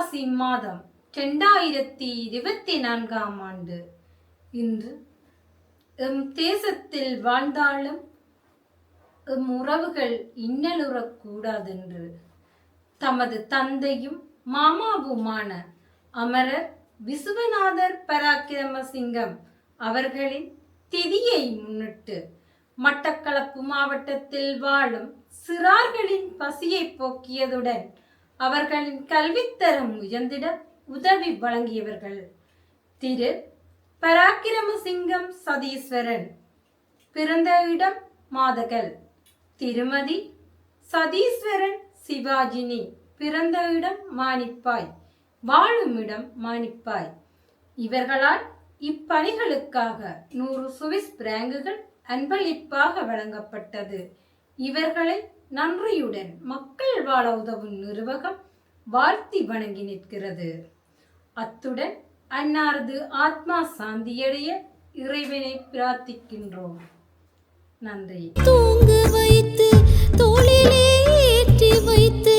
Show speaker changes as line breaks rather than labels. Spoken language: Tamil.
புரட்டாசி மாதம் 2024ஆம் ஆண்டு. இன்று எம் தேசத்தில் வாழ்ந்தாலும் எம் உறவுகள் இன்னலுறக்கூடாதென்று தமது தந்தையும் மாமாவுமான அமரர் விசுவநாதர் பராக்கிரமசிங்கம் அவர்களின் திதியை முன்னிட்டு மட்டக்களப்பு மாவட்டத்தில் வாழும் சிறார்களின் பசியை போக்கியதுடன் அவர்களின் கல்வித்தரம் உயர்ந்திட உதவி வழங்கியவர்கள் திரு பராக்கிரமசிங்கம் சதீஸ்வரன். பிறந்த இடம் மாதகல். திருமதி சதீஸ்வரன் சிவாஜினி. பிறந்த இடம் மானிப்பாய். வாழும் இடம் மானிப்பாய். இவர்களால் இப்பணிகளுக்காக 100 சுவிஸ் பிராங்குகள் அன்பளிப்பாக வழங்கப்பட்டது. இவர்களை நன்றியுடன் மக்கள் வாழ உதவும் நிறுவகம் வாழ்த்தி வணங்கி நிற்கிறது. அத்துடன் அன்னாரது ஆத்மா சாந்தியடைய இறைவனை பிரார்த்திக்கின்றோம். நன்றி.
தூங்க வைத்து தோளிலே ஏற்றி வைத்து